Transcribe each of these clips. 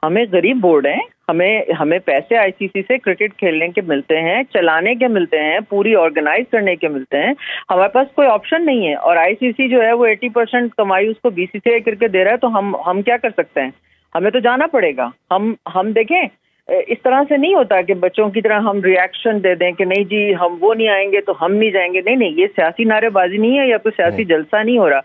हमें गरीब बोर्ड है, हमें हमें पैसे आईसीसी से क्रिकेट खेलने के मिलते हैं, चलाने के मिलते हैं, पूरी ऑर्गेनाइज करने के मिलते हैं। हमारे पास कोई ऑप्शन नहीं है और आईसीसी जो है वो 80% कमाई उसको बीसीसीआई करके दे रहा है, तो हम क्या कर सकते हैं? हमें तो जाना पड़ेगा। हम देखें, इस तरह से नहीं होता कि बच्चों की तरह हम रिएक्शन दे दें कि नहीं जी हम वो नहीं आएंगे तो हम नहीं जाएंगे। नहीं नहीं, ये सियासी नारेबाजी नहीं है या कोई सियासी जलसा नहीं हो रहा।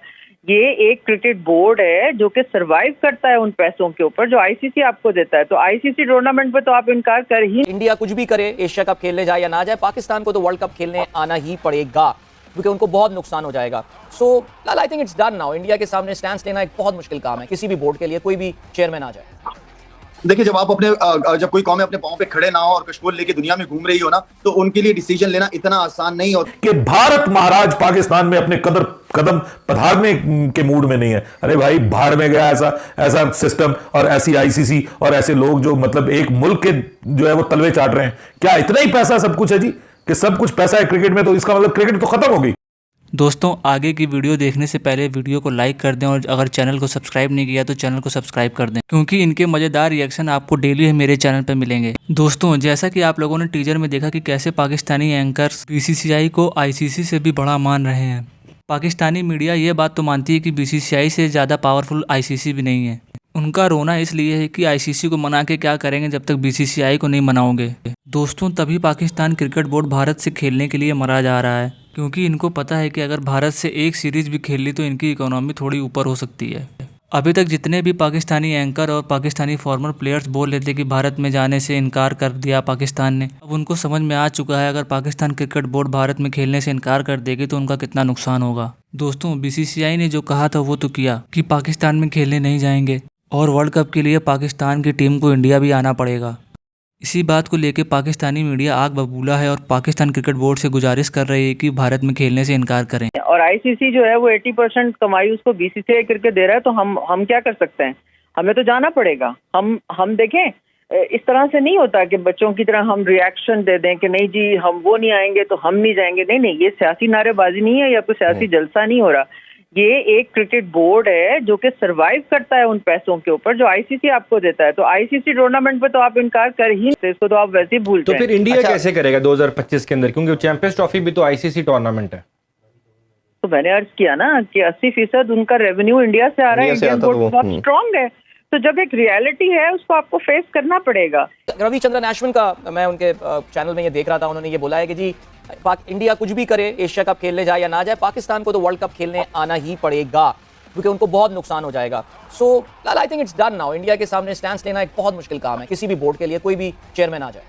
ये एक क्रिकेट बोर्ड है जो कि सरवाइव करता है उन पैसों के ऊपर जो आईसीसी आपको देता है। तो आईसीसी टूर्नामेंट पे तो आप इनकार कर ही। इंडिया कुछ भी करे, एशिया कप खेलने जाए या ना जाए, पाकिस्तान को तो वर्ल्ड कप खेलने आना ही पड़ेगा क्योंकि उनको बहुत नुकसान हो जाएगा। So I think it's done now. India के सामने स्टैंड लेना एक बहुत मुश्किल काम है किसी भी बोर्ड के लिए, कोई भी चेयरमैन आ जाए। देखिए, जब कोई कौम अपने पांव पे खड़े ना हो और कशकोल लेके दुनिया में घूम रही हो ना, तो उनके लिए डिसीजन लेना इतना आसान नहीं होता कि भारत महाराज पाकिस्तान में अपने कदम पधारने के मूड में नहीं है। अरे भाई, भाड़ में गया ऐसा सिस्टम और ऐसी आईसीसी और ऐसे लोग जो मतलब एक मुल्क के जो है वो तलवे चाट रहे हैं। क्या इतना ही पैसा सब कुछ है जी कि सब कुछ पैसा है क्रिकेट में? तो इसका मतलब क्रिकेट तो खत्म हो गई। दोस्तों, आगे की वीडियो देखने से पहले वीडियो को लाइक कर दें और अगर चैनल को सब्सक्राइब नहीं किया तो चैनल को सब्सक्राइब कर दें क्योंकि इनके मज़ेदार रिएक्शन आपको डेली मेरे चैनल पर मिलेंगे। दोस्तों, जैसा कि आप लोगों ने टीजर में देखा कि कैसे पाकिस्तानी एंकर्स बीसीसीआई को आईसीसी से भी बड़ा मान रहे हैं। पाकिस्तानी मीडिया ये बात तो मानती है कि बीसीसीआई से ज़्यादा पावरफुल आईसीसी भी नहीं है। उनका रोना इसलिए है कि आईसीसी को मना के क्या करेंगे जब तक बीसीसीआई को नहीं मनाओगे। दोस्तों, तभी पाकिस्तान क्रिकेट बोर्ड भारत से खेलने के लिए मरा जा रहा है क्योंकि इनको पता है कि अगर भारत से एक सीरीज भी खेल ली तो इनकी इकोनॉमी थोड़ी ऊपर हो सकती है। अभी तक जितने भी पाकिस्तानी एंकर और पाकिस्तानी फॉर्मर प्लेयर्स बोल रहे थे कि भारत में जाने से इनकार कर दिया पाकिस्तान ने, अब उनको समझ में आ चुका है अगर पाकिस्तान क्रिकेट बोर्ड भारत में खेलने से इनकार कर देगी तो उनका कितना नुकसान होगा। दोस्तों, बीसीसीआई ने जो कहा था वो तो किया कि पाकिस्तान में खेलने नहीं जाएंगे और वर्ल्ड कप के लिए पाकिस्तान की टीम को इंडिया भी आना पड़ेगा। इसी बात को लेकर पाकिस्तानी मीडिया आग बबूला है और पाकिस्तान क्रिकेट बोर्ड से गुजारिश कर रही है कि भारत में खेलने से इनकार करें। और आईसीसी जो है वो 80% कमाई उसको बीसीसीआई करके दे रहा है, तो हम क्या कर सकते हैं? हमें तो जाना पड़ेगा। हम देखें, इस तरह से नहीं होता कि बच्चों की तरह हम रिएक्शन दे दें कि नहीं जी हम वो नहीं आएंगे तो हम नहीं जाएंगे। नहीं नहीं, ये सियासी नारेबाजी नहीं है या कोई सियासी जलसा नहीं हो रहा। ये एक क्रिकेट बोर्ड है जो कि सरवाइव करता है उन पैसों के ऊपर जो आईसीसी आपको देता है। तो आईसीसी टूर्नामेंट पे तो आप इनकार कर ही नहीं, इसको तो आप वैसे ही भूलते हैं। तो फिर इंडिया कैसे करेगा 2025 के अंदर, क्योंकि चैंपियंस ट्रॉफी भी तो आईसीसी टूर्नामेंट है। तो मैंने अर्ज किया ना कि 80% उनका रेवेन्यू इंडिया से आ रहा है। इंडियन बोर्ड बहुत स्ट्रांग है। तो जब एक रियलिटी है उसको आपको फेस करना पड़ेगा। रविचंद्रन अश्विन का मैं उनके चैनल में ये देख रहा था, उन्होंने ये बोला है कि जी इंडिया कुछ भी करे, एशिया कप खेलने जाए या ना जाए, पाकिस्तान को तो वर्ल्ड कप खेलने आना ही पड़ेगा क्योंकि उनको बहुत नुकसान हो जाएगा। So I think it's done now. India के सामने स्टैंड लेना एक बहुत मुश्किल काम है किसी भी बोर्ड के लिए, कोई भी चेयरमैन आ जाए।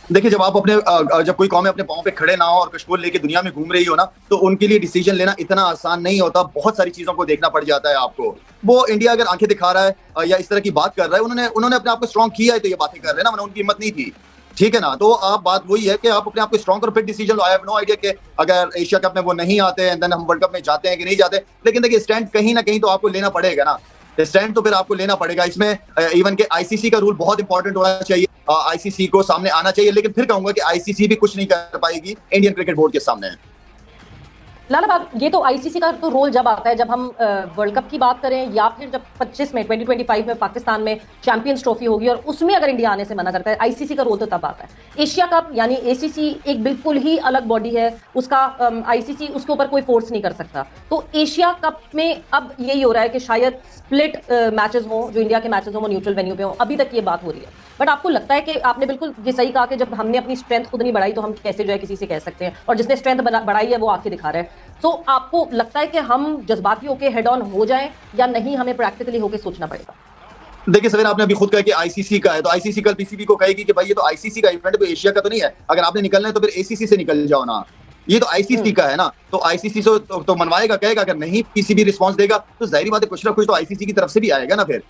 देखिए, जब कोई कौम अपने पांव पे खड़े ना हो और कशकोल लेके दुनिया में घूम रही हो ना, तो उनके लिए डिसीजन लेना इतना आसान नहीं होता। बहुत सारी चीजों को देखना पड़ जाता है आपको। वो इंडिया अगर आंखें दिखा रहा है या इस तरह की बात कर रहा है, उन्होंने अपने आप को स्ट्रॉन्ग किया है तो ये बातें कर रहे हैं ना, वरना उनकी हिम्मत नहीं थी। ठीक है ना? तो आप बात वही है कि आप अपने आप को स्ट्रॉन्ग और फिट डिसीजन लो। आई हैव नो आइडिया कि अगर एशिया कप में वो नहीं आते हैं देन हम वर्ल्ड कप में जाते हैं कि नहीं जाते। लेकिन देखिए, स्टैंड कहीं ना कहीं तो आपको लेना पड़ेगा ना। स्टैंड तो फिर आपको लेना पड़ेगा। इसमें इवन के आईसीसी का रूल बहुत इंपॉर्टेंट होना चाहिए। आईसीसी को सामने आना चाहिए। लेकिन फिर कहूंगा कि आईसीसी भी कुछ नहीं कर पाएगी इंडियन क्रिकेट बोर्ड के सामने। लाला बाब, ये तो आईसीसी का तो रोल जब आता है जब हम वर्ल्ड कप की बात करें या फिर जब 2025 में पाकिस्तान में चैंपियंस ट्रॉफी होगी और उसमें अगर इंडिया आने से मना करता है, आईसीसी का रोल तो तब आता है। एशिया कप यानी एसीसी एक बिल्कुल ही अलग बॉडी है, उसका आईसीसी उसके ऊपर कोई फोर्स नहीं कर सकता। तो एशिया कप में अब यही हो रहा है कि शायद स्प्लिट मैचेस हो, जो इंडिया के मैचेस हो वो न्यूट्रल वेन्यू पे हो। अभी तक ये बात हो रही है, बट आपको लगता है कि आपने बिल्कुल ये सही कहा कि जब हमने अपनी स्ट्रेंथ खुद नहीं बढ़ाई तो हम कैसे जो है किसी से कह सकते हैं, और जिसने स्ट्रेंथ बढ़ाई है वो आके दिखा रहा है। तो आपको लगता है कि हम जज्बाती होकर हेड ऑन हो जाएं या नहीं, हमें प्रैक्टिकली होकर सोचना पड़ेगा? देखिए सवेरा, आपने अभी खुद कहा कि आईसीसी का है, तो आईसीसी कल पीसीबी को कहेगी कि भाई ये तो आईसीसी का इवेंट है, तो एशिया का तो नहीं है। अगर आपने निकलना है तो फिर एसीसी से निकल जाओ ना। ये तो आईसीसी का है ना, तो आईसीसी से तो मनवाएगा, कहेगा। अगर नहीं पीसीबी रिस्पांस देगा तो जाहिर बात है कुछ ना कुछ तो आईसीसी की तरफ से भी आएगा ना। फिर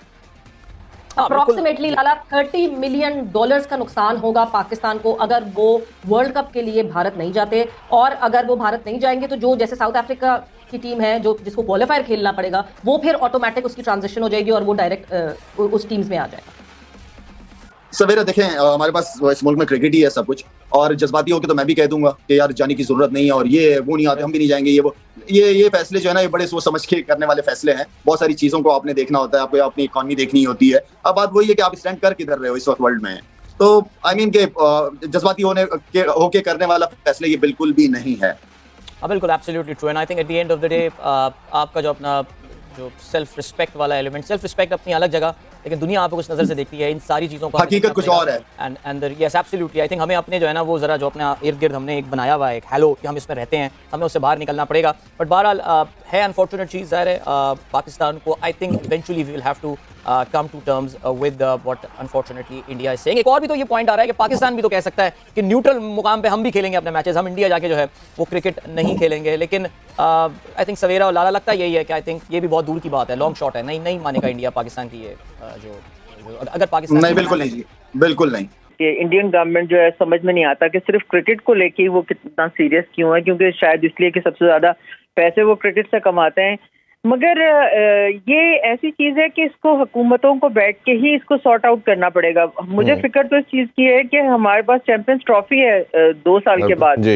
अप्रोक्सीमेटली लाला $30 मिलियन का नुकसान होगा पाकिस्तान को अगर वो वर्ल्ड कप के लिए भारत नहीं जाते। और अगर वो भारत नहीं जाएंगे तो जो जैसे साउथ अफ्रीका की टीम है जो जिसको क्वालिफायर खेलना पड़ेगा, वो फिर ऑटोमेटिक उसकी ट्रांजिशन हो जाएगी और वो डायरेक्ट उस टीम्स में आ जाएगा। सवेरा देखें, हमारे पास इस मुल्क में क्रिकेट ही है सब कुछ, और जज्बाती होकर तो मैं भी कह दूंगा कि यार जाने की जरूरत नहीं है, और ये वो नहीं आते, हम भी नहीं जाएंगे, ये वो ये फैसले जो है ना, ये बड़े सोच समझ के करने वाले फैसले हैं। बहुत सारी चीजों को आपने देखना होता है, आपको अपनी इकॉनमी देखनी होती है। अब बात वही है कि आप स्टैंड कर किधर रहे हो इस वक्त वर्ल्ड में। तो आई मीन के जज्बाती होके करने वाला फैसले ये बिल्कुल भी नहीं है। बिल्कुल, absolutely true. And I think at the end of the day आपका जो अपना जो सेल्फ रिस्पेक्ट वाला एलिमेंट, सेल्फ रिस्पेक्ट अपनी अलग जगह, लेकिन दुनिया आपको कुछ नज़र से देखती है, इन सारी चीज़ों को हकीकत कुछ और है। And yes absolutely, I think हमें अपने जो है ना वो ज़रा जो अपने इर्द गिर्द हमने एक बनाया हुआ है एक हैलो कि हम इसमें रहते हैं, हमें उससे बाहर निकलना पड़ेगा। बट बहरहाल है अनफॉर्चुनेट चीज़, ज़ाहिर है पाकिस्तान को I think eventually we will have to come to terms with what unfortunately India is saying. एक और भी तो ये पॉइंट आ रहा है कि पाकिस्तान भी तो कह सकता है कि न्यूट्रल मुकाम पे हम भी खेलेंगे अपने मैचेस, हम इंडिया जाके जो है वो क्रिकेट नहीं खेलेंगे। लेकिन आई थिंक सवेरा और लाला लगता यही है कि आई थिंक ये भी बहुत दूर की बात है, लॉन्ग शॉट है, नहीं मानेगा इंडिया पाकिस्तान की ये जो अगर पाकिस्तान नहीं, बिल्कुल नहीं जी, बिल्कुल नहीं। कि इंडियन गवर्नमेंट जो है समझ में नहीं आता कि सिर्फ क्रिकेट को लेके वो कितना सीरियस क्यों है, क्योंकि शायद इसलिए कि सबसे ज्यादा पैसे वो क्रिकेट से कमाते हैं। मगर ये ऐसी चीज है कि इसको हुकूमतों को बैठ के ही इसको सॉर्ट आउट करना पड़ेगा। मुझे फिक्र तो इस चीज की है कि हमारे पास चैंपियंस ट्रॉफी है 2 साल के बाद,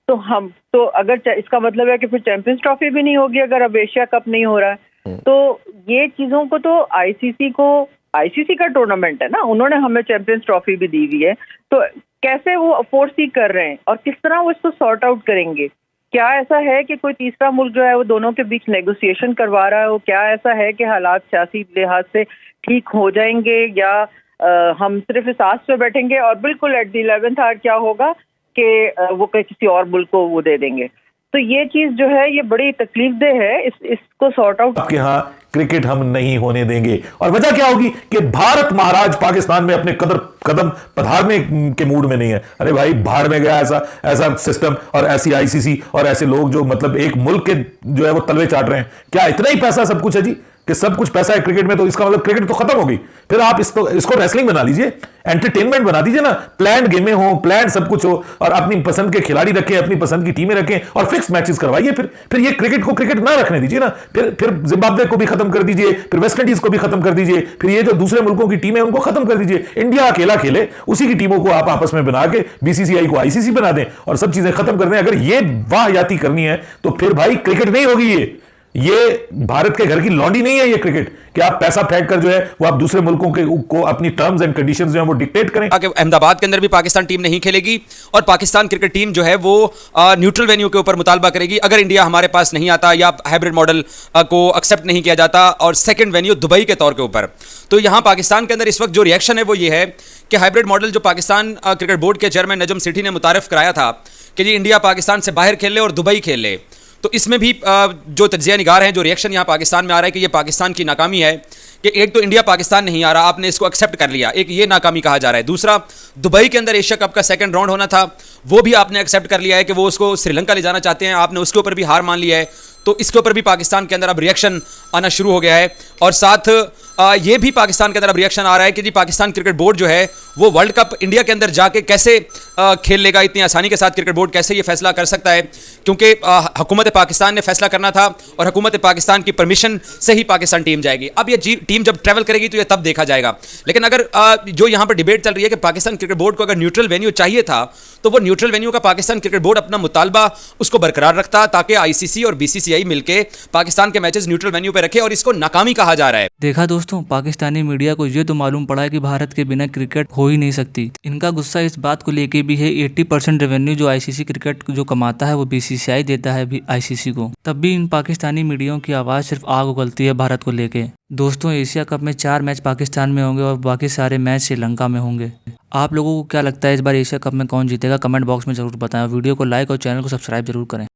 तो अगर इसका मतलब है कि फिर चैंपियंस ट्रॉफी भी नहीं होगी अगर अब एशिया कप नहीं हो रहा है। तो ये चीजों को तो आईसीसी का टूर्नामेंट है ना, उन्होंने हमें चैंपियंस ट्रॉफी भी दी हुई है, तो कैसे वो फोर्स ही कर रहे हैं और किस तरह वो इसको सॉर्ट आउट करेंगे? क्या ऐसा है कि कोई तीसरा मुल्क जो है वो दोनों के बीच नेगोशिएशन करवा रहा है? वो क्या ऐसा है कि हालात सियासी लिहाज से ठीक हो जाएंगे, या हम सिर्फ इस आस पे बैठेंगे और बिल्कुल एट द 11th आवर क्या होगा कि वो किसी और मुल्क को वो दे देंगे? तो ये चीज जो है ये बड़ी तकलीफदेह है, इसको सॉर्ट आउट आपके यहाँ क्रिकेट हम नहीं होने देंगे। और वजह क्या होगी कि भारत महाराज पाकिस्तान में अपने कदम पधारने के मूड में नहीं है। अरे भाई, भाड़ में गया ऐसा सिस्टम और ऐसी आईसीसी और ऐसे लोग जो मतलब एक मुल्क के जो है वो तलवे चाट रहे हैं। क्या इतना ही पैसा सब कुछ है जी कि सब कुछ पैसा है क्रिकेट में? तो इसका मतलब क्रिकेट तो खत्म हो गई। फिर आप इसको रेसलिंग बना लीजिए, एंटरटेनमेंट बना दीजिए ना, प्लान गेमें हो, प्लान सब कुछ हो, और अपनी पसंद के खिलाड़ी रखें, अपनी पसंद की टीमें रखें और फिक्स मैचेस करवाइए। फिर ये क्रिकेट को क्रिकेट ना रखने दीजिए ना। फिर जिम्बाब्वे को भी खत्म कर दीजिए, फिर वेस्ट इंडीज को भी खत्म कर दीजिए, फिर ये जो दूसरे मुल्कों की टीमें उनको खत्म कर दीजिए। इंडिया अकेला खेले, उसी की टीमों को आप आपस में बना के बीसीसीआई को आईसीसी बना दें और सब चीजें खत्म कर दें। अगर ये वाहयाती करनी है तो फिर भाई क्रिकेट नहीं होगी। ये भारत के घर की लॉन्डी नहीं है ये क्रिकेट कि आप पैसा फेंक कर जो है वो आप दूसरे मुल्कों को अपनी टर्म्स एंड कंडीशंस जो है वो डिक्टेट करें। अहमदाबाद के अंदर भी पाकिस्तान टीम नहीं खेलेगी और पाकिस्तान क्रिकेट टीम जो है वो न्यूट्रल वेन्यू के ऊपर मुतालबा करेगी अगर इंडिया हमारे पास नहीं आता या हाइब्रिड मॉडल को एक्सेप्ट नहीं किया जाता, और सेकंड वेन्यू दुबई के तौर के ऊपर। तो यहां पाकिस्तान के अंदर इस वक्त जो रिएक्शन है वो ये है कि हाइब्रिड मॉडल जो पाकिस्तान क्रिकेट बोर्ड के चेयरमैन नजम सेठी ने मुतारिफ कराया था कि जी इंडिया पाकिस्तान से बाहर खेल ले और दुबई खेल ले, तो इसमें भी जो तज्जिया निगार हैं, जो रिएक्शन यहाँ पाकिस्तान में आ रहा है कि ये पाकिस्तान की नाकामी है कि एक तो इंडिया पाकिस्तान नहीं आ रहा, आपने इसको एक्सेप्ट कर लिया, एक ये नाकामी कहा जा रहा है। दूसरा, दुबई के अंदर एशिया कप का सेकंड राउंड होना था, वो भी आपने एक्सेप्ट कर लिया है कि वो उसको श्रीलंका ले जाना चाहते हैं, आपने उसके ऊपर भी हार मान लिया है। तो इसके ऊपर भी पाकिस्तान के अंदर अब रिएक्शन आना शुरू हो गया है। और साथ ये भी पाकिस्तान के अंदर अब रिएक्शन आ रहा है कि जी पाकिस्तान क्रिकेट बोर्ड जो है वो वर्ल्ड कप इंडिया के अंदर जाके कैसे खेल लेगा, इतनी आसानी के साथ क्रिकेट बोर्ड कैसे ये फैसला कर सकता है, क्योंकि हुकूमत पाकिस्तान ने फैसला करना था और हुकूमत पाकिस्तान की परमिशन से ही पाकिस्तान टीम जाएगी। अब ये टीम जब ट्रैवल करेगी तो ये तब देखा जाएगा। लेकिन अगर जो यहाँ पर डिबेट चल रही है कि पाकिस्तान क्रिकेट बोर्ड को अगर न्यूट्रल वेन्यू चाहिए था तो वो न्यूट्रल वेन्यू का पाकिस्तान क्रिकेट बोर्ड अपना मुतालबा उसको बरकरार रखता ताकि आईसीसी और बीसीसीआई मिलकर पाकिस्तान के मैचेस न्यूट्रल वेन्यू पे रखे, और इसको नाकामी कहा जा रहा है। देखा दोस्तों, पाकिस्तानी मीडिया को ये तो मालूम पड़ा है कि भारत के बिना क्रिकेट हो ही नहीं सकती। इनका गुस्सा इस बात को लेके भी है 80% रेवेन्यू जो आईसीसी क्रिकेट जो कमाता है वो बीसीसीआई देता है आईसीसी को, तब भी इन पाकिस्तानी मीडिया की आवाज़ सिर्फ आग उगलती है भारत को लेके। दोस्तों, एशिया कप में 4 मैच पाकिस्तान में होंगे और बाकी सारे मैच श्रीलंका में होंगे। आप लोगों को क्या लगता है इस बार एशिया कप में कौन जीतेगा? कमेंट बॉक्स में जरूर बताएं। वीडियो को लाइक और चैनल को सब्सक्राइब जरूर करें।